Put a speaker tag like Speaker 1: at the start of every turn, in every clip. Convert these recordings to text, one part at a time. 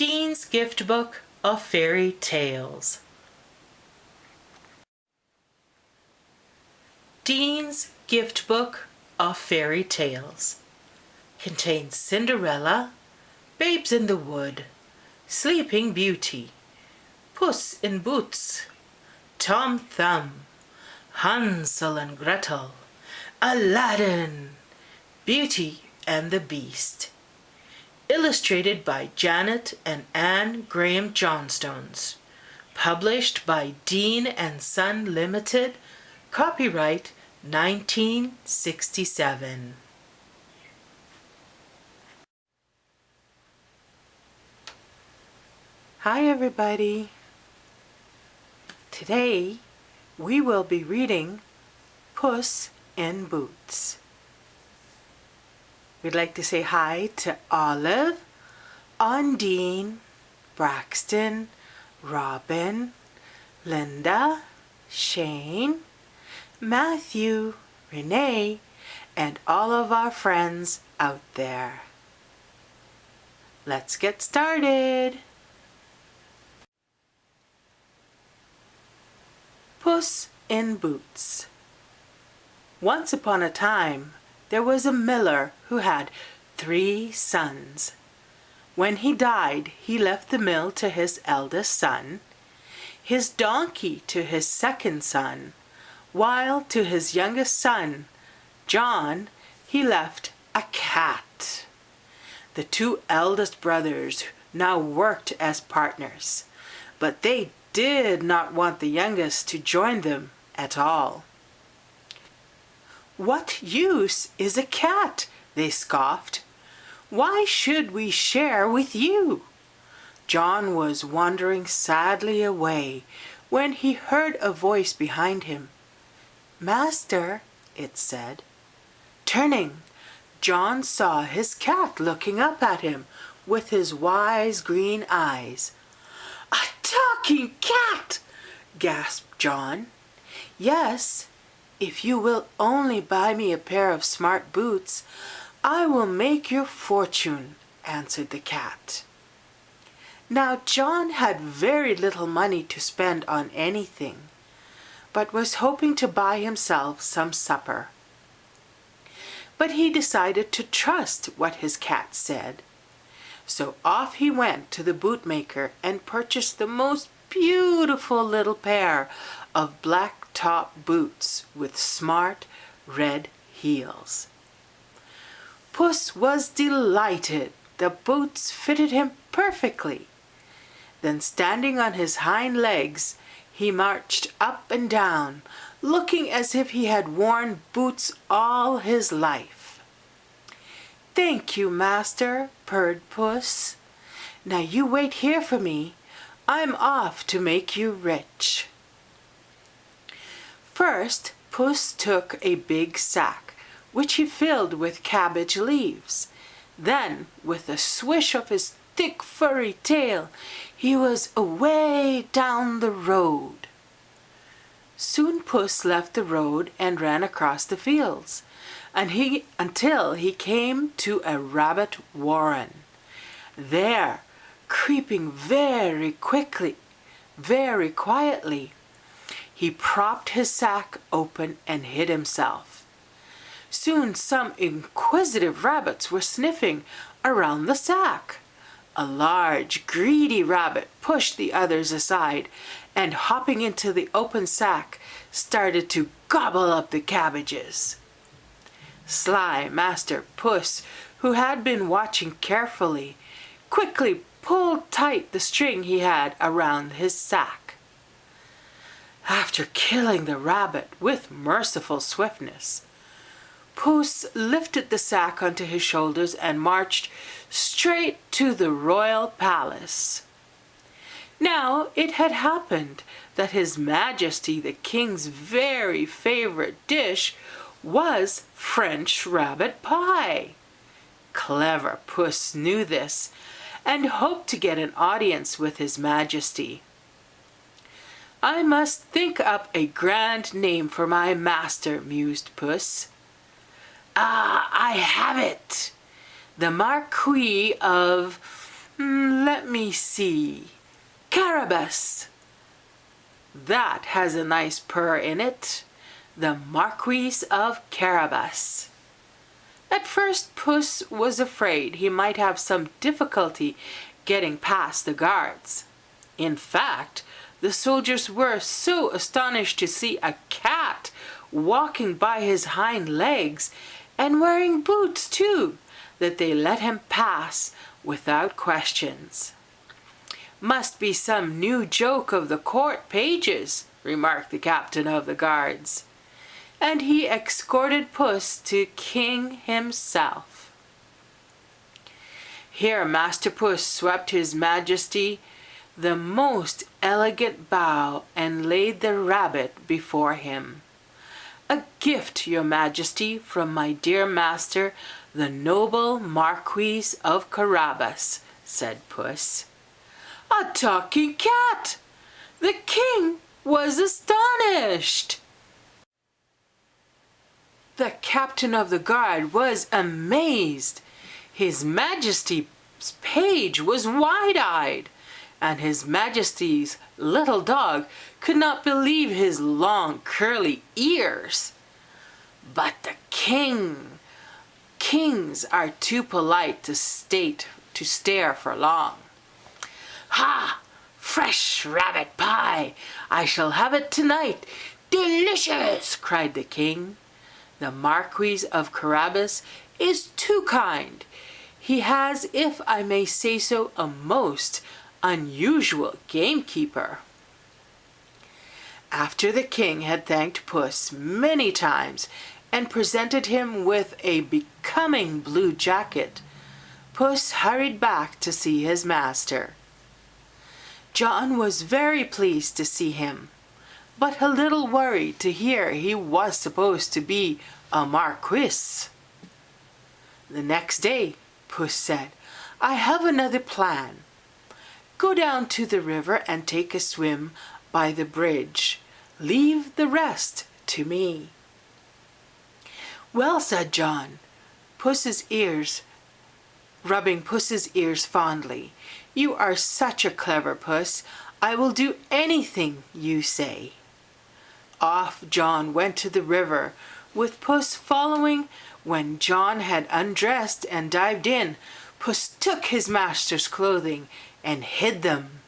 Speaker 1: Dean's Gift Book of Fairy Tales. Dean's Gift Book of Fairy Tales contains Cinderella, Babes in the Wood, Sleeping Beauty, Puss in Boots, Tom Thumb, Hansel and Gretel, Aladdin, Beauty and the Beast. Illustrated by Janet and Anne Graham Johnstones. Published by Dean and Son Limited. Copyright 1967. Hi everybody. Today we will be reading Puss in Boots. We'd like to say hi to Olive, Ondine, Braxton, Robin, Linda, Shane, Matthew, Renee, and all of our friends out there. Let's get started. Puss in Boots. Once upon a time, there was a miller who had 3 sons. When he died, he left the mill to his eldest son, his donkey to his second son, while to his youngest son, John, he left a cat. The 2 eldest brothers now worked as partners, but they did not want the youngest to join them at all. "What use is a cat?" they scoffed. "Why should we share with you?" John was wandering sadly away when he heard a voice behind him. "Master," it said. Turning, John saw his cat looking up at him with his wise green eyes. "A talking cat!" gasped John. "Yes. If you will only buy me a pair of smart boots, I will make your fortune," answered the cat. Now John had very little money to spend on anything, but was hoping to buy himself some supper. But he decided to trust what his cat said. So off he went to the bootmaker and purchased the most beautiful little pair of black top boots with smart red heels. Puss was delighted. The boots fitted him perfectly. Then, standing on his hind legs, he marched up and down, looking as if he had worn boots all his life. "Thank you, master," purred Puss. "Now you wait here for me. I'm off to make you rich." First, Puss took a big sack, which he filled with cabbage leaves. Then, with a swish of his thick furry tail, he was away down the road. Soon Puss left the road and ran across the fields, until he came to a rabbit warren. There, creeping very quietly, he propped his sack open and hid himself. Soon some inquisitive rabbits were sniffing around the sack. A large, greedy rabbit pushed the others aside and, hopping into the open sack, started to gobble up the cabbages. Sly Master Puss, who had been watching carefully, quickly pulled tight the string he had around his sack. After killing the rabbit with merciful swiftness, Puss lifted the sack onto his shoulders and marched straight to the royal palace. Now it had happened that His Majesty the King's very favorite dish was French rabbit pie. Clever Puss knew this and hoped to get an audience with His Majesty. "I must think up a grand name for my master," mused Puss. "Ah, I have it! The Marquis of Let me see. Carabas. That has a nice purr in it. The Marquis of Carabas. At first Puss was afraid he might have some difficulty getting past the guards. In fact, the soldiers were so astonished to see a cat walking by his hind legs and wearing boots too, that they let him pass without questions. "Must be some new joke of the court pages," remarked the captain of the guards. And he escorted Puss to King himself. Here Master Puss swept His Majesty the most elegant bow and laid the rabbit before him. "A gift, your Majesty, from my dear master, the noble Marquis of Carabas," said Puss. A talking cat! The king was astonished. The captain of the guard was amazed. His Majesty's page was wide-eyed, and His Majesty's little dog could not believe his long curly ears. But the kings are too polite to stare for long. "Ha! Fresh rabbit pie! I shall have it tonight. Delicious!" cried the king. The Marquis of Carabas is too kind. He has, if I may say so, a most unusual gamekeeper. After the king had thanked Puss many times and presented him with a becoming blue jacket, Puss hurried back to see his master. John was very pleased to see him, but a little worried to hear he was supposed to be a marquis. The next day, Puss said, "I have another plan. Go down to the river and take a swim by the bridge. Leave the rest to me." "Well," said John, rubbing Puss's ears fondly, "you are such a clever Puss. I will do anything you say." Off John went to the river, with Puss following. When John had undressed and dived in, Puss took his master's clothing and hid them.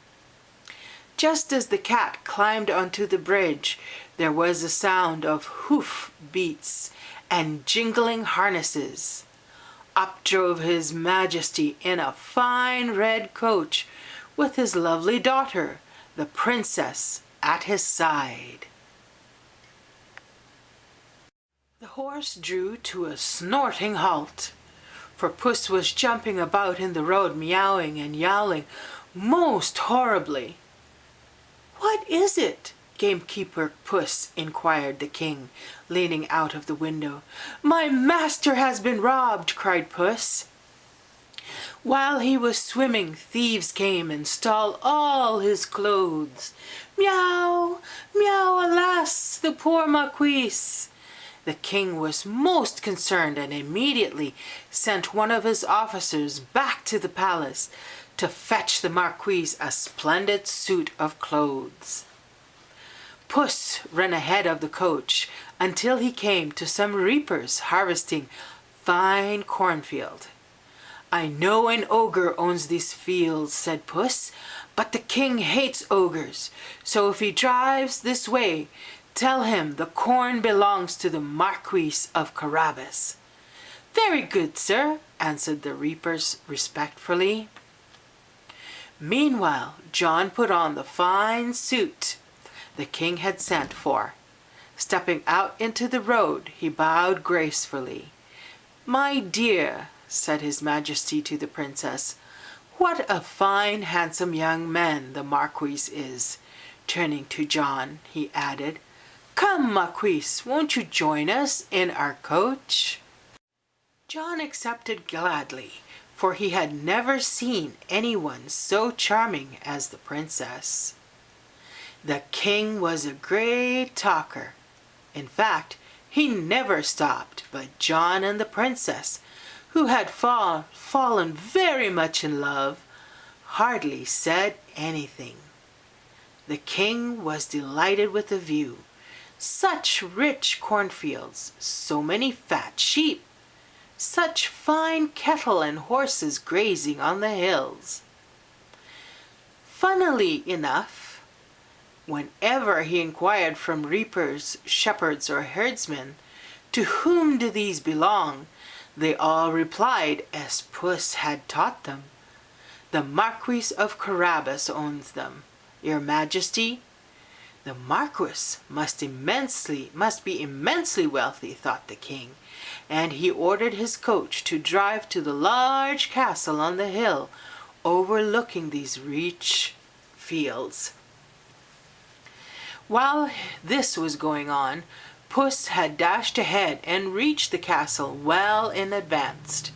Speaker 1: Just as the cat climbed onto the bridge, there was a sound of hoof beats and jingling harnesses. Up drove His Majesty in a fine red coach, with his lovely daughter, the princess, at his side. The horse drew to a snorting halt, for Puss was jumping about in the road, meowing and yowling most horribly. "What is it, gamekeeper Puss?" inquired the king, leaning out of the window. "My master has been robbed!" cried Puss. "While he was swimming, thieves came and stole all his clothes. Meow, meow, alas, the poor marquis!" The king was most concerned and immediately sent one of his officers back to the palace to fetch the marquis a splendid suit of clothes. Puss ran ahead of the coach until he came to some reapers harvesting fine cornfield. "I know an ogre owns these fields," said Puss, "but the king hates ogres, so if he drives this way, tell him the corn belongs to the Marquis of Carabas." "Very good, sir," answered the reapers respectfully. Meanwhile, John put on the fine suit the king had sent for. Stepping out into the road, he bowed gracefully. "My dear," said His Majesty to the princess, "what a fine, handsome young man the Marquis is." Turning to John, he added, "Come, Marquis, won't you join us in our coach?" John accepted gladly, for he had never seen anyone so charming as the princess. The king was a great talker. In fact, he never stopped, but John and the princess, who had fallen very much in love, hardly said anything. The king was delighted with the view. Such rich cornfields, so many fat sheep, such fine cattle and horses grazing on the hills. Funnily enough, whenever he inquired from reapers, shepherds, or herdsmen, "To whom do these belong?" they all replied as Puss had taught them. "The Marquis of Carabas owns them, Your Majesty." The Marquis must be immensely wealthy, thought the king, and he ordered his coach to drive to the large castle on the hill overlooking these rich fields. While this was going on, Puss had dashed ahead and reached the castle well in advance.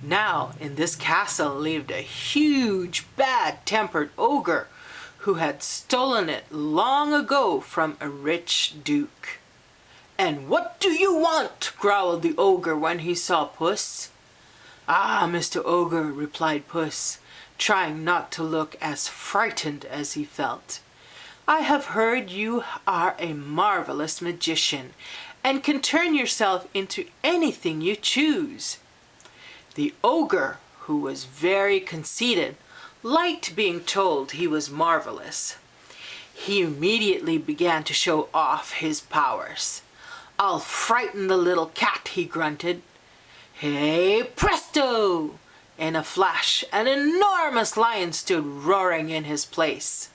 Speaker 1: Now in this castle lived a huge, bad-tempered ogre who had stolen it long ago from a rich duke. "And what do you want?" growled the ogre when he saw Puss. "Ah, Mr. Ogre," replied Puss, trying not to look as frightened as he felt, "I have heard you are a marvelous magician and can turn yourself into anything you choose." The ogre, who was very conceited, liked being told he was marvelous. He immediately began to show off his powers. "I'll frighten the little cat," he grunted. Hey presto! In a flash, an enormous lion stood roaring in his place.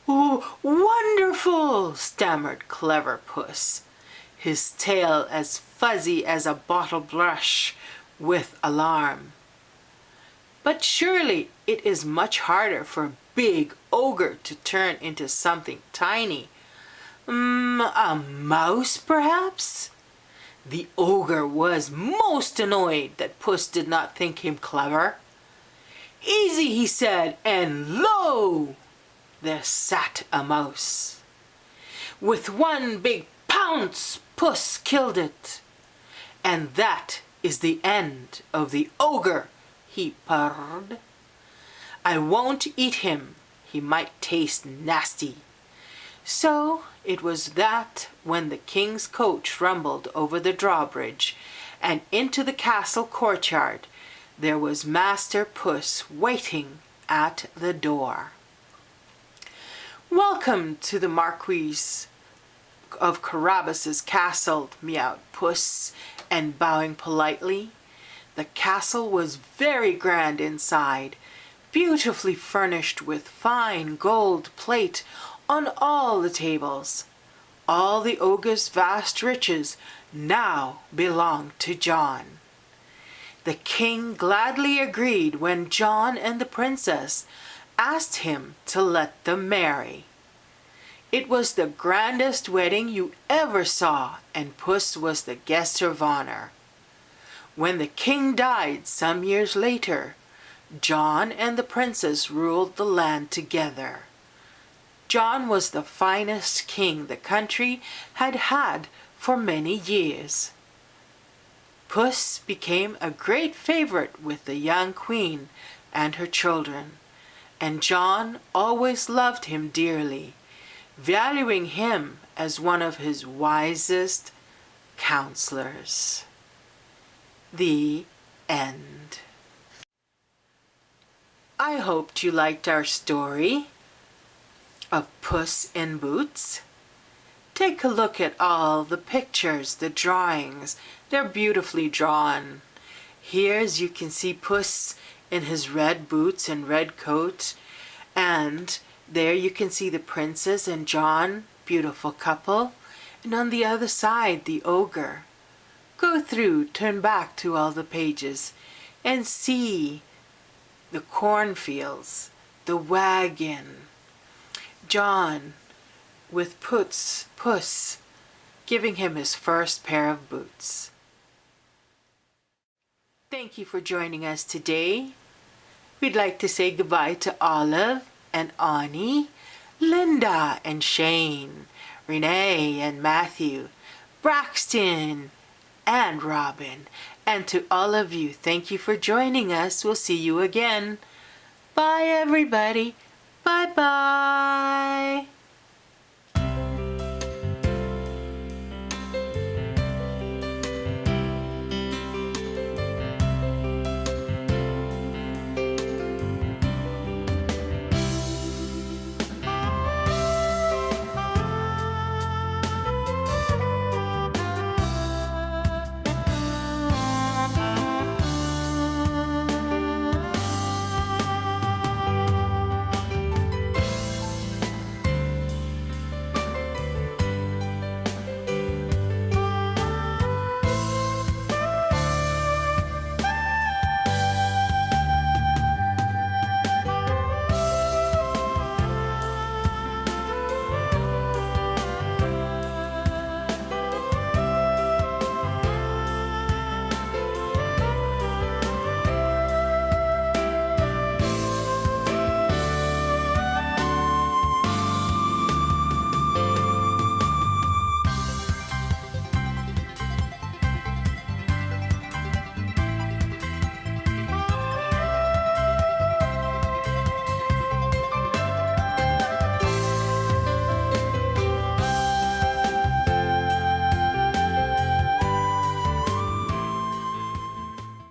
Speaker 1: "Oh, wonderful!" stammered clever Puss, his tail as fuzzy as a bottle brush with alarm. "But surely it is much harder for a big ogre to turn into something tiny. A mouse, perhaps?" The ogre was most annoyed that Puss did not think him clever. "Easy," he said, and lo! there sat a mouse. With one big pounce, Puss killed it. "And that is the end of the ogre," he purred. "I won't eat him. He might taste nasty." So it was that when the king's coach rumbled over the drawbridge and into the castle courtyard, there was Master Puss waiting at the door. "Welcome to the Marquis of Carabas's castle," meowed Puss, and bowing politely. The castle was very grand inside, beautifully furnished with fine gold plate on all the tables. All the ogre's vast riches now belonged to John. The king gladly agreed when John and the princess asked him to let them marry. It was the grandest wedding you ever saw, and Puss was the guest of honor. When the king died some years later, John and the princess ruled the land together. John was the finest king the country had had for many years. Puss became a great favorite with the young queen and her children, and John always loved him dearly, valuing him as one of his wisest counselors. The end. I hoped you liked our story of Puss in Boots. Take a look at all the pictures, the drawings. They're beautifully drawn. Here, as you can see, Puss in his red boots and red coat, and there you can see the princess and John, beautiful couple, and on the other side the ogre. Go through, turn back to all the pages, and see the cornfields, the wagon, John with Puss giving him his first pair of boots. Thank you for joining us today. We'd like to say goodbye to Olive and Ani, Linda and Shane, Renee and Matthew, Braxton and Robin. And to all of you, thank you for joining us. We'll see you again. Bye, everybody. Bye-bye.